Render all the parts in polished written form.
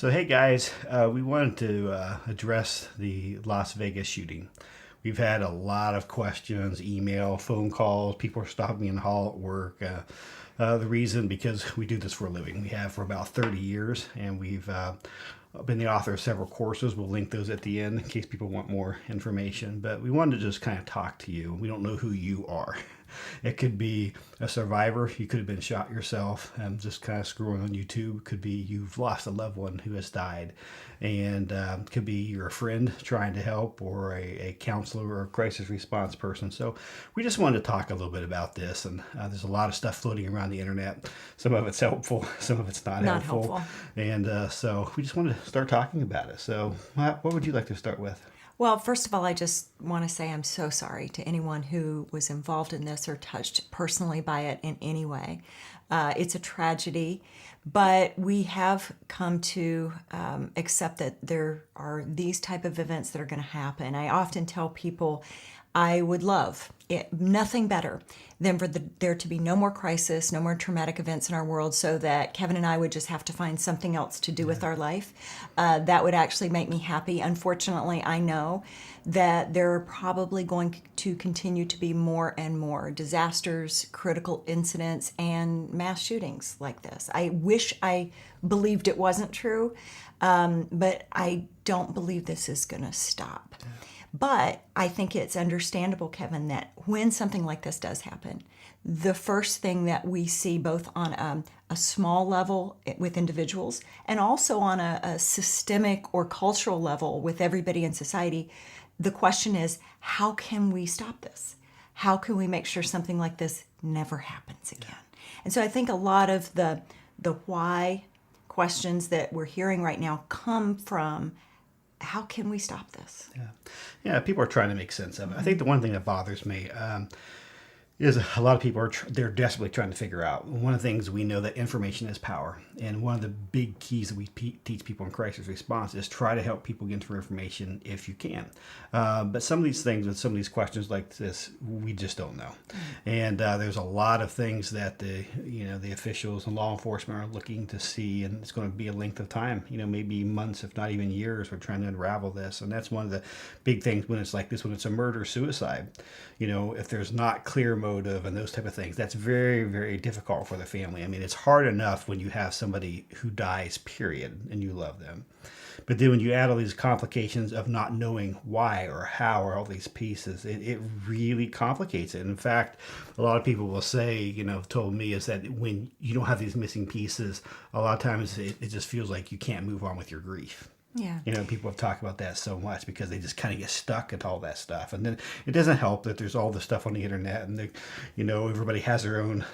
So, hey guys, we wanted to address the Las Vegas shooting. We've had a lot of questions, email, phone calls. People are stopping me in the hall at work. The reason, because we do this for a living. We have for about 30 years, and we've been the author of several courses. We'll link those at the end in case people want more information. But we wanted to just kind of talk to you. We don't know who you are. It could be a survivor. You could have been shot yourself. Just kind of scrolling on YouTube. Could be you've lost a loved one who has died. And could be you're a friend trying to help, or a counselor or a crisis response person. So we just wanted to talk a little bit about this. And there's a lot of stuff floating around the internet. Some of it's helpful. Some of it's not helpful. And so we just wanted to start talking about it. So what would you like to start with? Well, first of all, I just want to say I'm so sorry to anyone who was involved in this or touched personally by it in any way. It's a tragedy, but we have come to accept that there are these type of events that are going to happen. I often tell people I would love nothing better than for there to be no more crisis, no more traumatic events in our world, so that Kevin and I would just have to find something else to do with our life. That would actually make me happy. Unfortunately, I know that there are probably going to continue to be more and more disasters, critical incidents, and mass shootings like this. I wish I believed it wasn't true, but I don't believe this is going to stop. Yeah. But I think it's understandable, Kevin, that when something like this does happen, the first thing that we see both on a small level with individuals and also on a systemic or cultural level with everybody in society, the question is, how can we stop this? How can we make sure something like this never happens again? And so I think a lot of the why questions that we're hearing right now come from, how can we stop this? Yeah, people are trying to make sense of it. I think the one thing that bothers me is a lot of people they're desperately trying to figure out. One of the things we know that information is power, and one of the big keys that we teach people in crisis response is try to help people get information if you can. But some of these things with some of these questions like this, we just don't know. And there's a lot of things that the officials and law enforcement are looking to see, and it's going to be a length of time, maybe months, if not even years. We're trying to unravel this, and that's one of the big things when it's like this, when it's a murder suicide. If there's not clear motive and those type of things, that's very, very difficult for the family. I mean, it's hard enough when you have somebody who dies, period, and you love them. But then when you add all these complications of not knowing why or how or all these pieces, it really complicates it. In fact, a lot of people will say, told me, is that when you don't have these missing pieces, a lot of times it just feels like you can't move on with your grief. Yeah. People have talked about that so much because they just kind of get stuck at all that stuff. And then it doesn't help that there's all the stuff on the internet, and everybody has their own,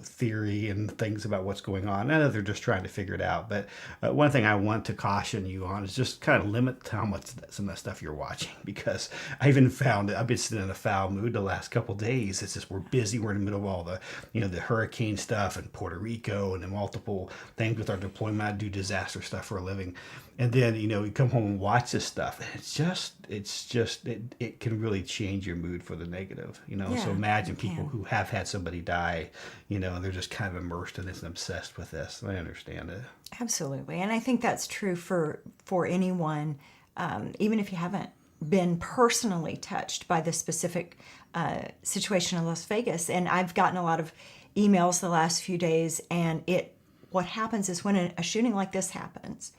theory and things about what's going on. I know they're just trying to figure it out. But one thing I want to caution you on is just kind of limit how much some of that stuff you're watching, because I even found that I've been sitting in a foul mood the last couple of days. It's just, we're busy. We're in the middle of all the, the hurricane stuff in Puerto Rico and the multiple things with our deployment. I do disaster stuff for a living. And then, you come home and watch this stuff. And it can really change your mood for the negative, So imagine people who have had somebody die, and they're just kind of immersed in this and obsessed with this. I understand it. Absolutely. And I think that's true for anyone, even if you haven't been personally touched by the specific situation in Las Vegas. And I've gotten a lot of emails the last few days, and what happens is when a shooting like this happens,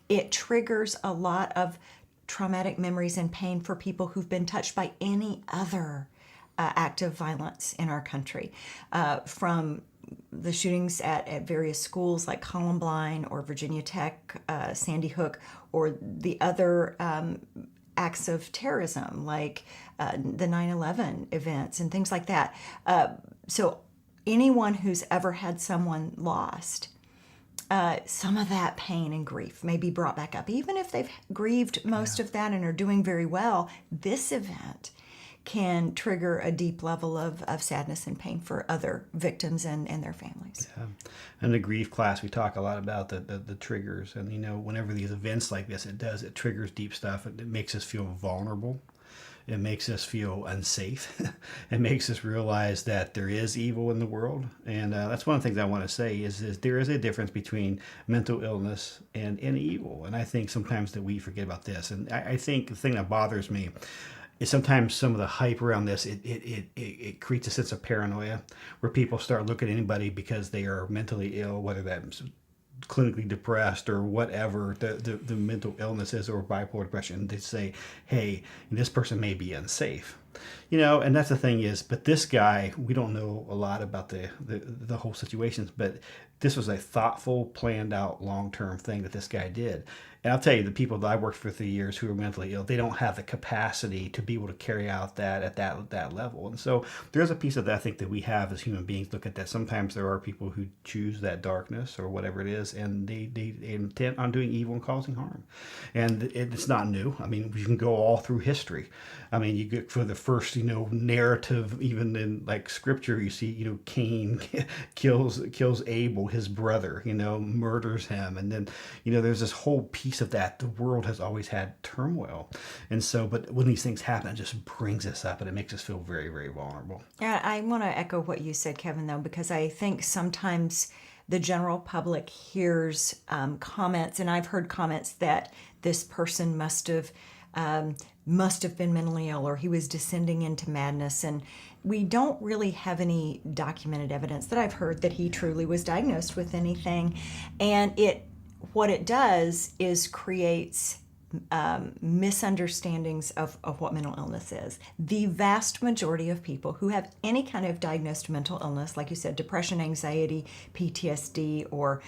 it triggers a lot of traumatic memories and pain for people who've been touched by any other act of violence in our country, from the shootings at various schools like Columbine or Virginia Tech, Sandy Hook, or the other acts of terrorism like the 9/11 events and things like that. So anyone who's ever had someone lost, some of that pain and grief may be brought back up. Even if they've grieved most of that and are doing very well, this event can trigger a deep level of sadness and pain for other victims and their families. Yeah. In the grief class, we talk a lot about the triggers. And, whenever these events like this, it triggers deep stuff. It makes us feel vulnerable. It makes us feel unsafe. It makes us realize that there is evil in the world. And that's one of the things I want to say is there is a difference between mental illness and evil. And I think sometimes that we forget about this. And I think the thing that bothers me is sometimes some of the hype around this, it creates a sense of paranoia where people start looking at anybody because they are mentally ill, whether that's clinically depressed or whatever the mental illness is, or bipolar depression. They say, hey, this person may be unsafe. And that's the thing is, but this guy, we don't know a lot about the whole situations, but this was a thoughtful, planned out, long-term thing that this guy did. And I'll tell you, the people that I worked for 3 years who are mentally ill, they don't have the capacity to be able to carry out that at that level. And so there's a piece of that I think that we have as human beings look at that. Sometimes there are people who choose that darkness or whatever it is, and they intend on doing evil and causing harm. And it's not new. I mean, you can go all through history. I mean, you get for the first, narrative, even in like scripture, you see, Cain kills Abel, his brother, murders him. And then, there's this whole piece of that. The world has always had turmoil. And so, but when these things happen, it just brings us up and it makes us feel very, very vulnerable. Yeah, I want to echo what you said, Kevin, though, because I think sometimes the general public hears comments, and I've heard comments that this person must have been mentally ill, or he was descending into madness. And we don't really have any documented evidence that I've heard that he truly was diagnosed with anything. And what it does is creates misunderstandings of what mental illness is. The vast majority of people who have any kind of diagnosed mental illness, like you said, depression, anxiety, PTSD, or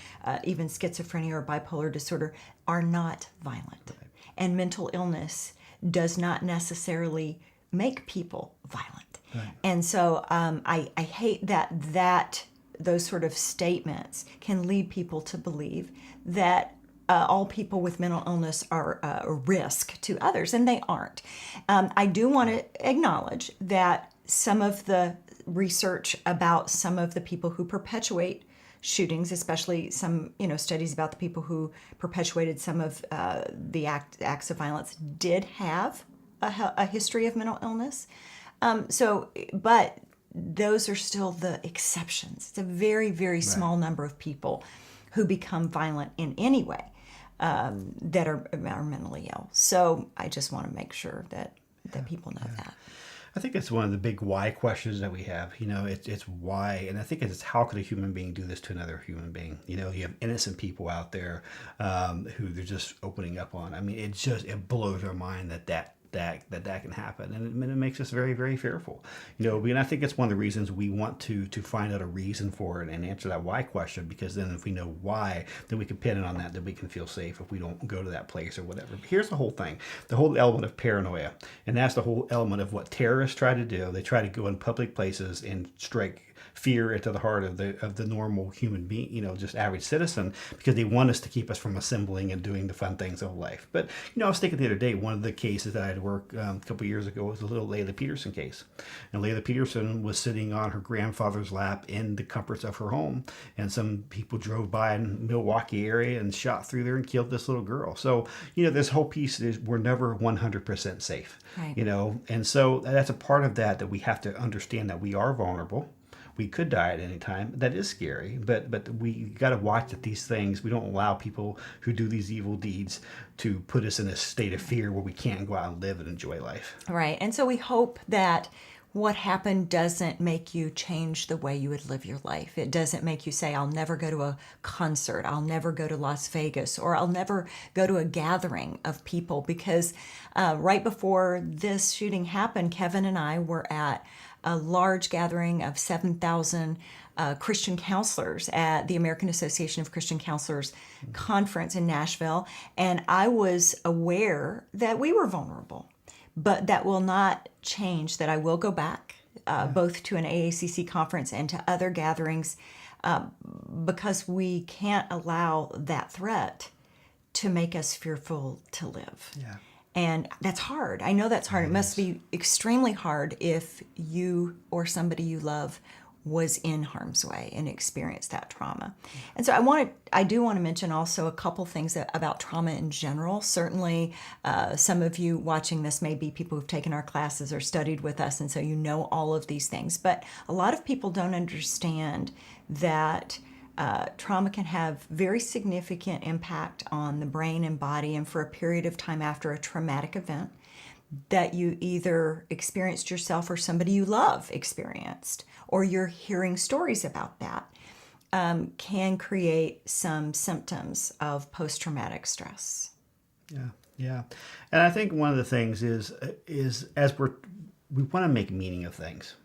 even schizophrenia or bipolar disorder, are not violent. Right. And mental illness does not necessarily make people violent. Right. And so I hate that those sort of statements can lead people to believe that all people with mental illness are a risk to others, and they aren't. I do want to acknowledge that some of the research about some of the people who perpetuate shootings, especially some studies about the people who perpetuated some of the acts of violence, did have a history of mental illness. But those are still the exceptions. It's a very, very small number of people who become violent in any way that are mentally ill. So I just want to make sure that people know that. I think it's one of the big why questions that we have. It's why, and I think it's how could a human being do this to another human being? You have innocent people out there who they're just opening up on. I mean, it blows our mind that can happen, and it makes us very, very fearful. And I think it's one of the reasons we want to find out a reason for it and answer that why question, because then if we know why, then we can pin it on that, then we can feel safe if we don't go to that place or whatever. But here's the whole thing, the whole element of paranoia, and that's the whole element of what terrorists try to do. They try to go in public places and strike fear into the heart of the normal human being, just average citizen, because they want us to keep us from assembling and doing the fun things of life. But I was thinking the other day, one of the cases that I had worked a couple of years ago was the little Layla Peterson case, and Layla Peterson was sitting on her grandfather's lap in the comforts of her home, and some people drove by in Milwaukee area and shot through there and killed this little girl. So this whole piece is we're never 100% safe, right. And so that's a part of that we have to understand, that we are vulnerable. We could die at any time. That is scary, but we got to watch that these things, we don't allow people who do these evil deeds to put us in a state of fear where we can't go out and live and enjoy life. Right. And so we hope that what happened doesn't make you change the way you would live your life. It doesn't make you say, I'll never go to a concert, I'll never go to Las Vegas, or I'll never go to a gathering of people. Because right before this shooting happened, Kevin and I were at a large gathering of 7,000 Christian counselors at the American Association of Christian Counselors conference in Nashville. And I was aware that we were vulnerable, but that will not change that I will go back both to an AACC conference and to other gatherings because we can't allow that threat to make us fearful to live. Yeah. And that's hard. I know that's hard. It must be extremely hard if you or somebody you love was in harm's way and experienced that trauma. And so I do want to mention also a couple things about trauma in general. Certainly, some of you watching this may be people who've taken our classes or studied with us, and so you know all of these things. But a lot of people don't understand that trauma can have very significant impact on the brain and body, and for a period of time after a traumatic event that you either experienced yourself or somebody you love experienced, or you're hearing stories about that, can create some symptoms of post-traumatic stress. Yeah, yeah. And I think one of the things is as we want to make meaning of things,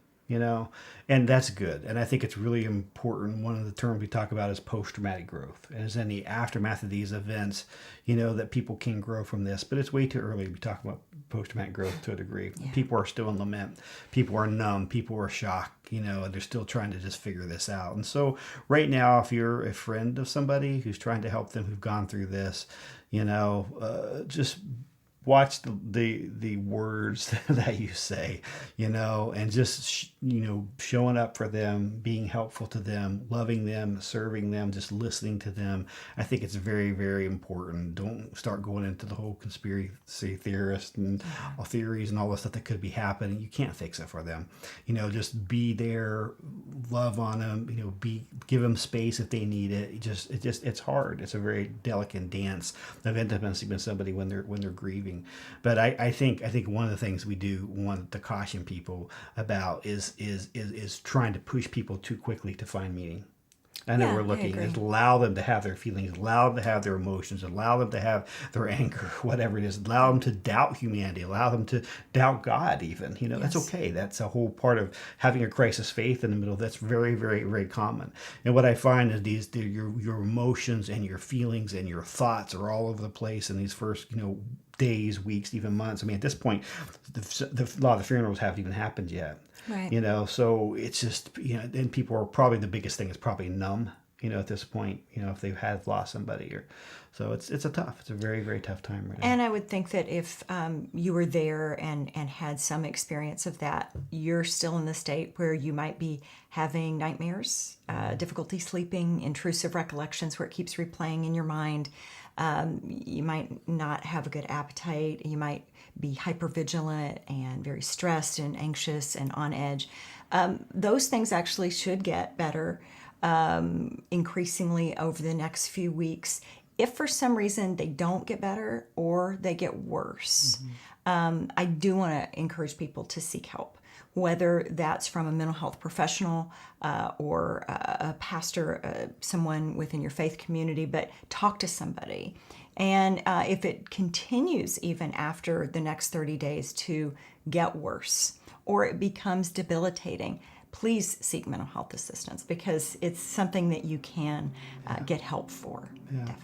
and that's good. And I think it's really important. One of the terms we talk about is post-traumatic growth. And as in the aftermath of these events, that people can grow from this. But it's way too early to be talking about post-traumatic growth to a degree. Yeah. People are still in lament. People are numb. People are shocked, and they're still trying to just figure this out. And so right now, if you're a friend of somebody who's trying to help them, who've gone through this, just watch the words that you say, and just, showing up for them, being helpful to them, loving them, serving them, just listening to them. I think it's very, very important. Don't start going into the whole conspiracy theorist and theories and all the stuff that could be happening. You can't fix it for them. Just be there, love on them, give them space if they need it. It's hard. It's a very delicate dance of intimacy with somebody when they're grieving. But I think one of the things we do want to caution people about is trying to push people too quickly to find meaning. I know we're looking is allow them to have their feelings, allow them to have their emotions, allow them to have their anger, whatever it is, allow them to doubt humanity, allow them to doubt God even. That's okay. That's a whole part of having a crisis faith in the middle. That's very, very, very common. And what I find is your emotions and your feelings and your thoughts are all over the place in these first, days, weeks, even months. I mean, at this point, a lot of the funerals haven't even happened yet. Right. So it's just, and people are probably, the biggest thing is probably numb, at this point, if they have lost somebody so it's a very, very tough time right now. And I would think that if you were there and had some experience of that, you're still in the state where you might be having nightmares, difficulty sleeping, intrusive recollections where it keeps replaying in your mind. You might not have a good appetite. You might be hypervigilant and very stressed and anxious and on edge. Those things actually should get better increasingly over the next few weeks. If for some reason they don't get better or they get worse, I do want to encourage people to seek help, whether that's from a mental health professional or a pastor, someone within your faith community, but talk to somebody. And if it continues even after the next 30 days to get worse or it becomes debilitating, please seek mental health assistance because it's something that you can get help for, definitely.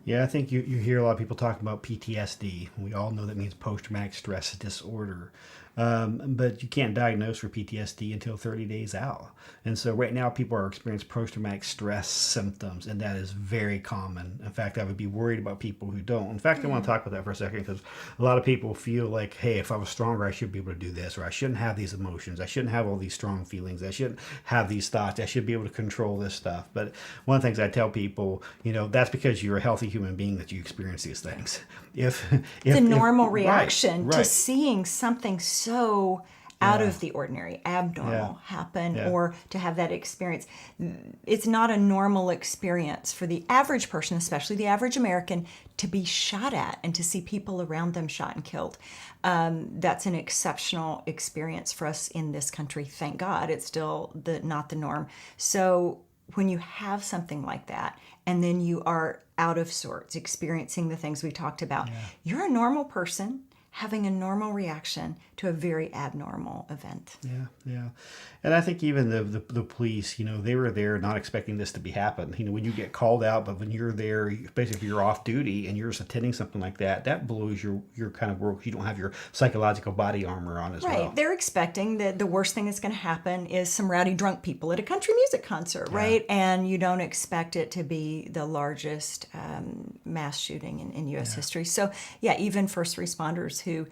Yeah, I think you hear a lot of people talking about PTSD. We all know that means post-traumatic stress disorder. But you can't diagnose for PTSD until 30 days out. And so right now people are experiencing post-traumatic stress symptoms, and that is very common. In fact, I would be worried about people who don't. In fact, I want to talk about that for a second because a lot of people feel like, hey, if I was stronger, I should be able to do this, or I shouldn't have these emotions. I shouldn't have all these strong feelings. I shouldn't have these thoughts. I should be able to control this stuff. But one of the things I tell people, that's because you're a healthy human being that you experience these things. It's a normal reaction to seeing something so out of the ordinary, abnormal happen, or to have that experience. It's not a normal experience for the average person, especially the average American, to be shot at and to see people around them shot and killed. That's an exceptional experience for us in this country. Thank God, it's still not the norm. So when you have something like that, and then you are out of sorts, experiencing the things we talked about, you're a normal person having a normal reaction to a very abnormal event. Yeah. And I think even the police, they were there not expecting this to be happen. When you get called out, but when you're there, basically you're off duty and you're just attending something like that, that blows your kind of work. You don't have your psychological body armor on as well. Right. They're expecting that the worst thing that's going to happen is some rowdy drunk people at a country music concert, right? And you don't expect it to be the largest mass shooting in U.S. history. So, even first responders who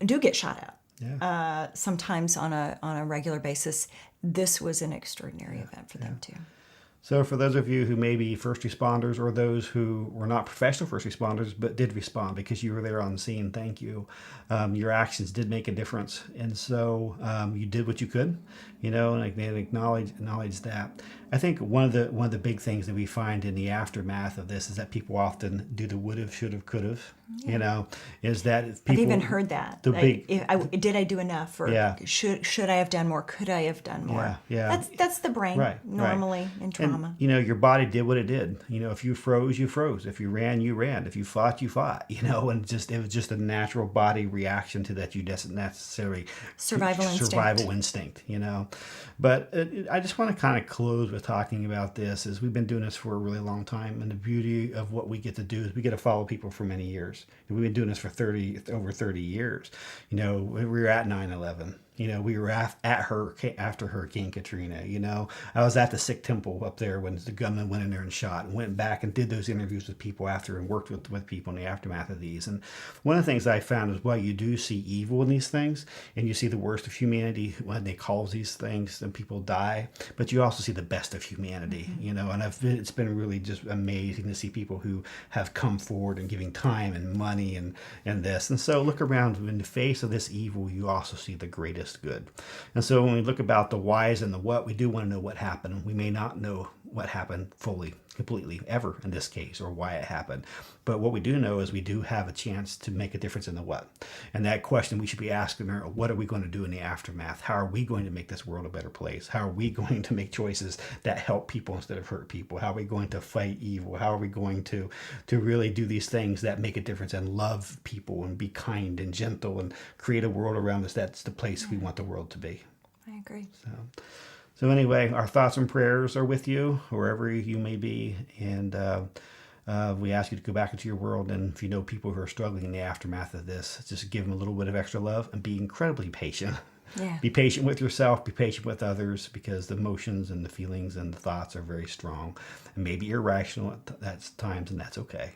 do get shot at, sometimes on a regular basis, this was an extraordinary event for them too. So for those of you who may be first responders or those who were not professional first responders but did respond because you were there on the scene, thank you. Your actions did make a difference. And so you did what you could, and acknowledge that. I think one of the big things that we find in the aftermath of this is that people often do the would have, should have, could have, is that people... I've even heard that. Did I do enough? Or should I have done more? Could I have done more? Yeah. That's the brain normally in trauma. And, your body did what it did. If you froze, you froze. If you ran, you ran. If you fought, you fought. And it was just a natural body reaction to that. You didn't necessarily survival instinct. But I just want to kind of close with talking about this. Is we've been doing this for a really long time, and the beauty of what we get to do is we get to follow people for many years. We've been doing this for over 30 years. We were at 9/11. We were after Hurricane Katrina. I was at the Sikh temple up there when the gunman went in there and shot, and went back and did those interviews with people after and worked with people in the aftermath of these. And one of the things I found is while you do see evil in these things, and you see the worst of humanity when they cause these things and people die, but you also see the best of humanity. And it's been really just amazing to see people who have come forward and giving time and money and this. And so look around, in the face of this evil, you also see the greatest good. And so when we look about the whys and the what, we do want to know what happened. We may not know what happened fully, completely, ever in this case, or why it happened. But what we do know is we do have a chance to make a difference in the what. And that question we should be asking are, what are we going to do in the aftermath? How are we going to make this world a better place? How are we going to make choices that help people instead of hurt people? How are we going to fight evil? How are we going to really do these things that make a difference and love people and be kind and gentle and create a world around us that's the place we want the world to be? I agree. So anyway, our thoughts and prayers are with you wherever you may be, and we ask you to go back into your world, and if you know people who are struggling in the aftermath of this, just give them a little bit of extra love and be incredibly patient. Yeah. Be patient with yourself, be patient with others, because the emotions and the feelings and the thoughts are very strong and maybe irrational at times, and that's okay.